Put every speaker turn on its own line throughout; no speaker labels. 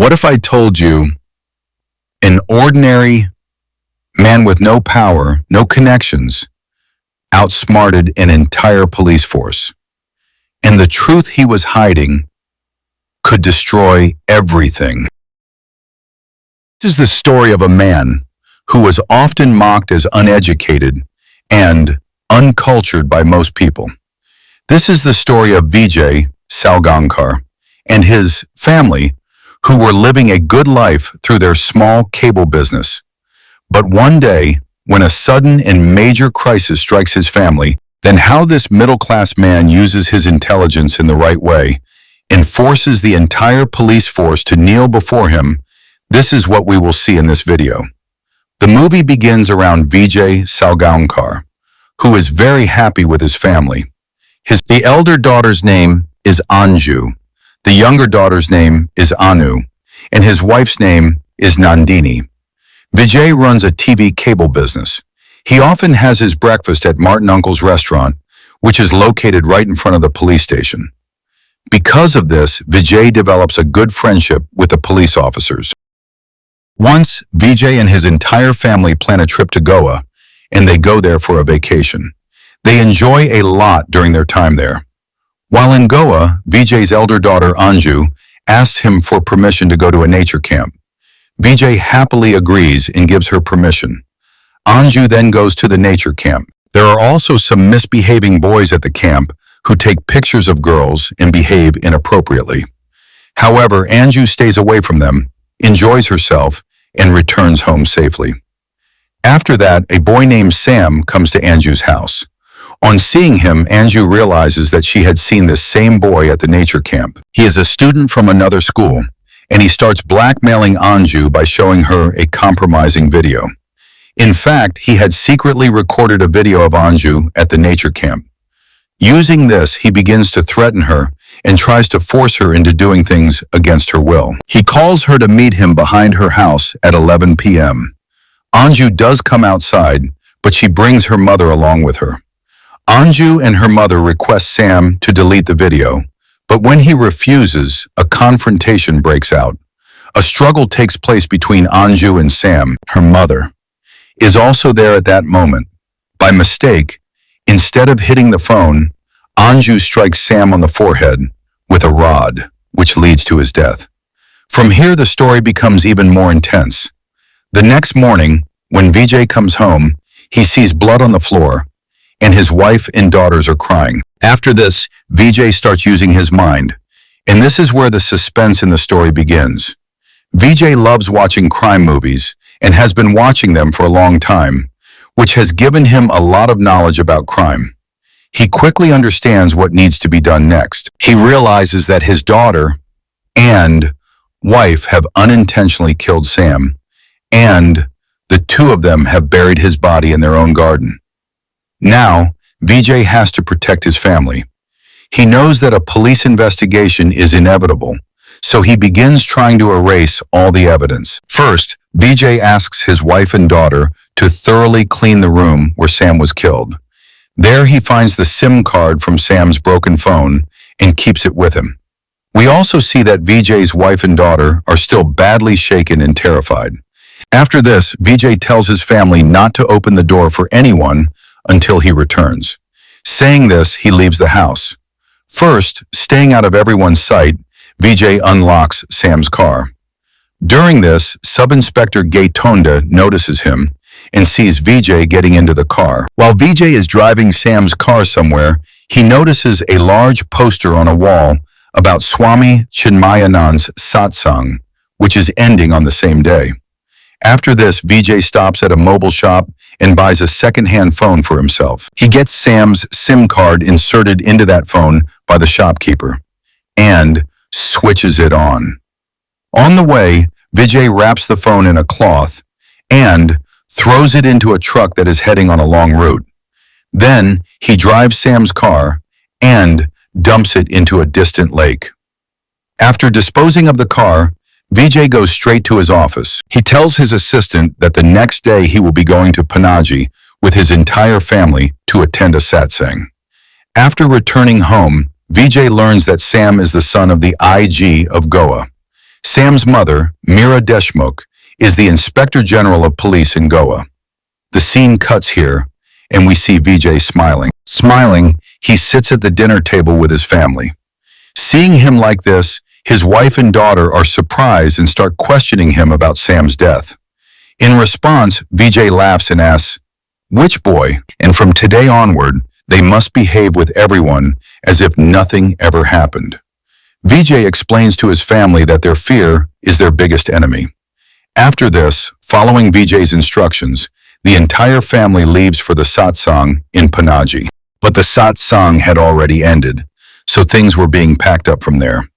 What if I told you an ordinary man with no power, no connections, outsmarted an entire police force, and the truth he was hiding could destroy everything? This is the story of a man who was often mocked as uneducated and uncultured by most people. This is the story of Vijay Salgaonkar and his family, who were living a good life through their small cable business. But one day, when a sudden and major crisis strikes his family, then how this middle-class man uses his intelligence in the right way and forces the entire police force to kneel before him, this is what we will see in this video. The movie begins around Vijay Salgaonkar, who is very happy with his family. The elder daughter's name is Anju, the younger daughter's name is Anu, and his wife's name is Nandini. Vijay runs a TV cable business. He often has his breakfast at Martin Uncle's restaurant, which is located right in front of the police station. Because of this, Vijay develops a good friendship with the police officers. Once, Vijay and his entire family plan a trip to Goa, and they go there for a vacation. They enjoy a lot during their time there. While in Goa, Vijay's elder daughter Anju asks him for permission to go to a nature camp. Vijay happily agrees and gives her permission. Anju then goes to the nature camp. There are also some misbehaving boys at the camp who take pictures of girls and behave inappropriately. However, Anju stays away from them, enjoys herself, and returns home safely. After that, a boy named Sam comes to Anju's house. On seeing him, Anju realizes that she had seen this same boy at the nature camp. He is a student from another school, and he starts blackmailing Anju by showing her a compromising video. In fact, he had secretly recorded a video of Anju at the nature camp. Using this, he begins to threaten her and tries to force her into doing things against her will. He calls her to meet him behind her house at 11 p.m. Anju does come outside, but she brings her mother along with her. Anju and her mother request Sam to delete the video, but when he refuses, a confrontation breaks out. A struggle takes place between Anju and Sam. Her mother is also there at that moment. By mistake, instead of hitting the phone, Anju strikes Sam on the forehead with a rod, which leads to his death. From here, the story becomes even more intense. The next morning, when Vijay comes home, he sees blood on the floor, and his wife and daughters are crying. After this, Vijay starts using his mind, and this is where the suspense in the story begins. Vijay loves watching crime movies and has been watching them for a long time, which has given him a lot of knowledge about crime. He quickly understands what needs to be done next. He realizes that his daughter and wife have unintentionally killed Sam, and the two of them have buried his body in their own garden. Now, Vijay has to protect his family. He knows that a police investigation is inevitable, so he begins trying to erase all the evidence. First, Vijay asks his wife and daughter to thoroughly clean the room where Sam was killed. There he finds the SIM card from Sam's broken phone and keeps it with him. We also see that Vijay's wife and daughter are still badly shaken and terrified. After this, Vijay tells his family not to open the door for anyone until he returns. Saying this, he leaves the house. First, staying out of everyone's sight, Vijay unlocks Sam's car. During this, Sub-Inspector Gaitonda notices him and sees Vijay getting into the car. While Vijay is driving Sam's car somewhere, he notices a large poster on a wall about Swami Chinmayanand's satsang, which is ending on the same day. After this, Vijay stops at a mobile shop and buys a second-hand phone for himself. He gets Sam's SIM card inserted into that phone by the shopkeeper and switches it on. On the way, Vijay wraps the phone in a cloth and throws it into a truck that is heading on a long route. Then he drives Sam's car and dumps it into a distant lake. After disposing of the car, Vijay goes straight to his office. He tells his assistant that the next day he will be going to Panaji with his entire family to attend a satsang. After returning home, Vijay learns that Sam is the son of the IG of Goa. Sam's mother, Meera Deshmukh, is the Inspector General of Police in Goa. The scene cuts here, and we see Vijay smiling. Smiling, he sits at the dinner table with his family. Seeing him like this, his wife and daughter are surprised and start questioning him about Sam's death. In response, Vijay laughs and asks, "Which boy?" And from today onward, they must behave with everyone as if nothing ever happened. Vijay explains to his family that their fear is their biggest enemy. After this, following Vijay's instructions, the entire family leaves for the satsang in Panaji. But the satsang had already ended, so things were being packed up from there.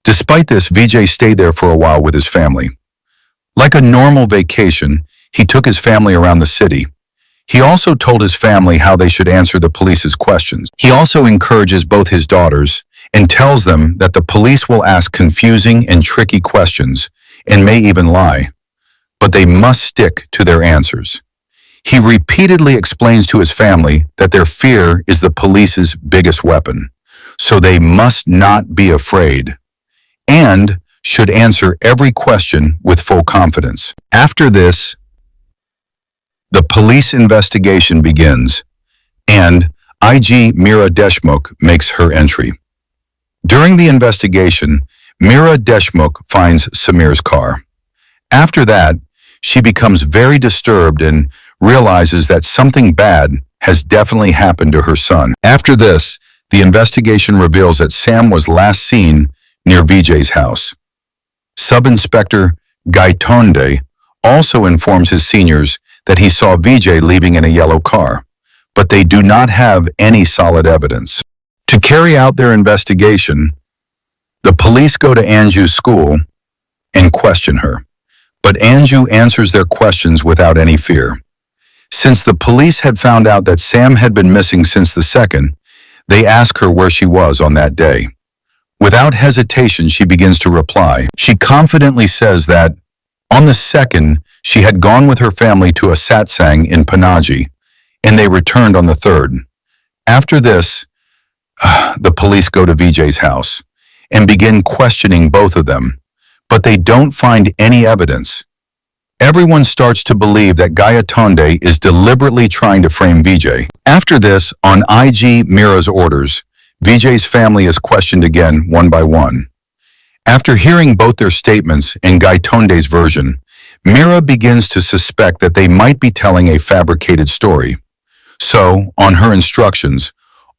Despite this, Vijay stayed there for a while with his family. Like a normal vacation, he took his family around the city. He also told his family how they should answer the police's questions. He also encourages both his daughters and tells them that the police will ask confusing and tricky questions and may even lie, but they must stick to their answers. He repeatedly explains to his family that their fear is the police's biggest weapon, so they must not be afraid and should answer every question with full confidence. After this, the police investigation begins, and IG Meera Deshmukh makes her entry. During the investigation, Meera Deshmukh finds Samir's car. After that, she becomes very disturbed and realizes that something bad has definitely happened to her son. After this, the investigation reveals that Sam was last seen near Vijay's house. Sub-Inspector Gaitonde also informs his seniors that he saw Vijay leaving in a yellow car, but they do not have any solid evidence. To carry out their investigation, the police go to Anju's school and question her, but Anju answers their questions without any fear. Since the police had found out that Sam had been missing since the 2nd, they ask her where she was on that day. Without hesitation, she begins to reply. She confidently says that on the 2nd, she had gone with her family to a satsang in Panaji, and they returned on the 3rd. After this, the police go to Vijay's house and begin questioning both of them, but they don't find any evidence. Everyone starts to believe that Gayatonde is deliberately trying to frame Vijay. After this, on IG Meera's orders, Vijay's family is questioned again one by one. After hearing both their statements and Gaitonde's version, Meera begins to suspect that they might be telling a fabricated story. So, on her instructions,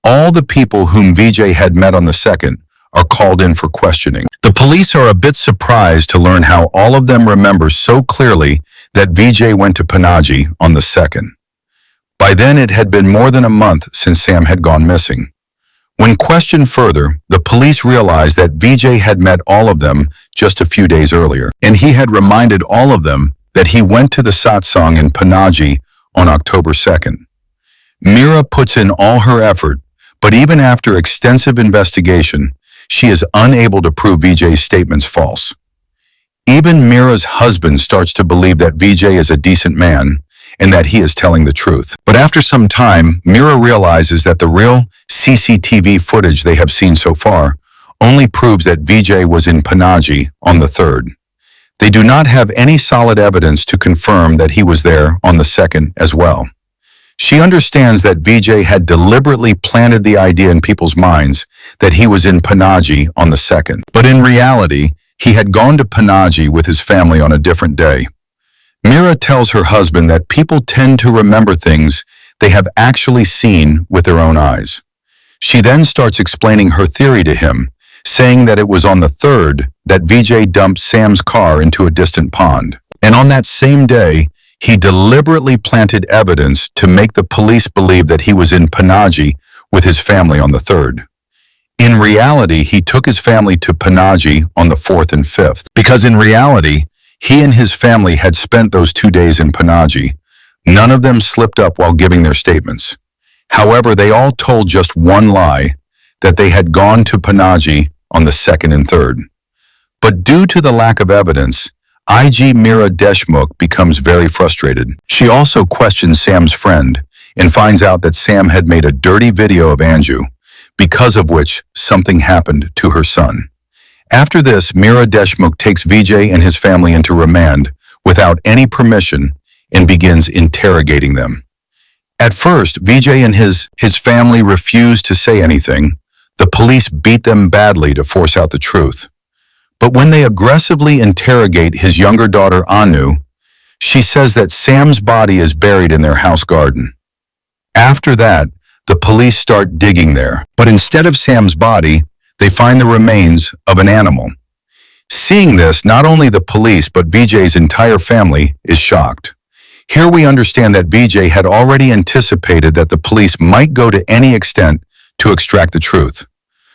all the people whom Vijay had met on the 2nd are called in for questioning. The police are a bit surprised to learn how all of them remember so clearly that Vijay went to Panaji on the 2nd. By then, it had been more than a month since Sam had gone missing. When questioned further, the police realized that Vijay had met all of them just a few days earlier, and he had reminded all of them that he went to the satsang in Panaji on October 2nd. Meera puts in all her effort, but even after extensive investigation, she is unable to prove Vijay's statements false. Even Meera's husband starts to believe that Vijay is a decent man and that he is telling the truth. But after some time, Meera realizes that the real CCTV footage they have seen so far only proves that Vijay was in Panaji on the 3rd. They do not have any solid evidence to confirm that he was there on the 2nd as well. She understands that Vijay had deliberately planted the idea in people's minds that he was in Panaji on the 2nd. But in reality, he had gone to Panaji with his family on a different day. Meera tells her husband that people tend to remember things they have actually seen with their own eyes. She then starts explaining her theory to him, saying that it was on the 3rd that Vijay dumped Sam's car into a distant pond. And on that same day, he deliberately planted evidence to make the police believe that he was in Panaji with his family on the 3rd. In reality, he took his family to Panaji on the 4th and 5th, because in reality, he and his family had spent those 2 days in Panaji. None of them slipped up while giving their statements. However, they all told just one lie, that they had gone to Panaji on the 2nd and 3rd. But due to the lack of evidence, IG Meera Deshmukh becomes very frustrated. She also questions Sam's friend and finds out that Sam had made a dirty video of Anju, because of which something happened to her son. After this, Mira Deshmukh takes Vijay and his family into remand without any permission and begins interrogating them. At first, Vijay and his family refuse to say anything. The police beat them badly to force out the truth. But when they aggressively interrogate his younger daughter Anu, she says that Sam's body is buried in their house garden. After that, the police start digging there. But instead of Sam's body, they find the remains of an animal. Seeing this, not only the police but Vijay's entire family is shocked. Here we understand that Vijay had already anticipated that the police might go to any extent to extract the truth.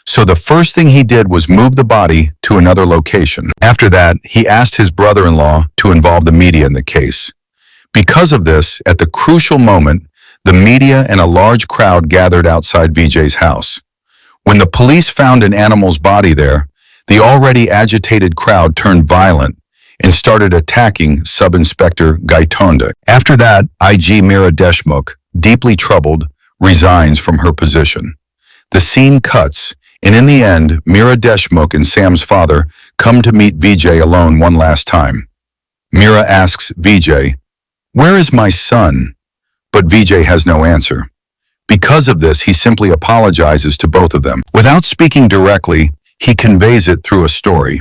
So the first thing he did was move the body to another location. After that, he asked his brother-in-law to involve the media in the case. Because of this, at the crucial moment, the media and a large crowd gathered outside Vijay's house. When the police found an animal's body there, the already agitated crowd turned violent and started attacking Sub-Inspector Gaitonde. After that, IG Mira Deshmukh, deeply troubled, resigns from her position. The scene cuts, and in the end, Mira Deshmukh and Sam's father come to meet Vijay alone one last time. Mira asks Vijay, "Where is my son?" But Vijay has no answer. Because of this, he simply apologizes to both of them. Without speaking directly, he conveys it through a story.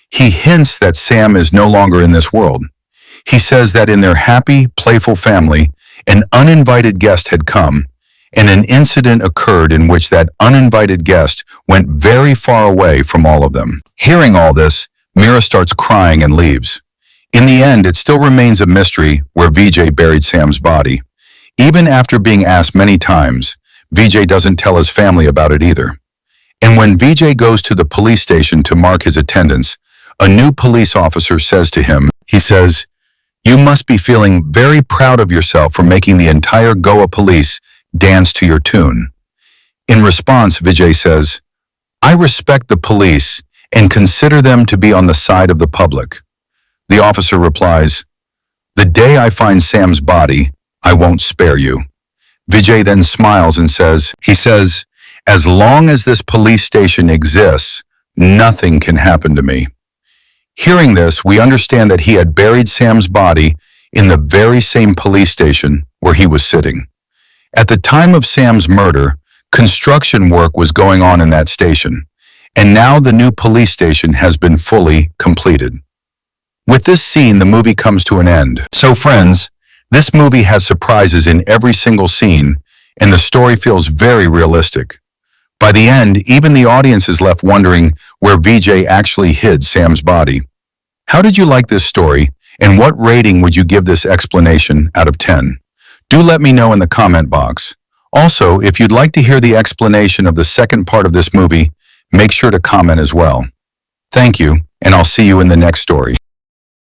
He hints that Sam is no longer in this world. He says that in their happy, playful family, an uninvited guest had come, and an incident occurred in which that uninvited guest went very far away from all of them. Hearing all this, Mira starts crying and leaves. In the end, it still remains a mystery where Vijay buried Sam's body. Even after being asked many times, Vijay doesn't tell his family about it either. And when Vijay goes to the police station to mark his attendance, a new police officer says to him, he says, "You must be feeling very proud of yourself for making the entire Goa police dance to your tune." In response, Vijay says, "I respect the police and consider them to be on the side of the public." The officer replies, "The day I find Sam's body, I won't spare you." Vijay then smiles and says, "As long as this police station exists, nothing can happen to me." Hearing this, we understand that he had buried Sam's body in the very same police station where he was sitting. At the time of Sam's murder, construction work was going on in that station, and now the new police station has been fully completed. With this scene, the movie comes to an end. So friends, this movie has surprises in every single scene, and the story feels very realistic. By the end, even the audience is left wondering where Vijay actually hid Sam's body. How did you like this story, and what rating would you give this explanation out of 10? Do let me know in the comment box. Also, if you'd like to hear the explanation of the second part of this movie, make sure to comment as well. Thank you, and I'll see you in the next story.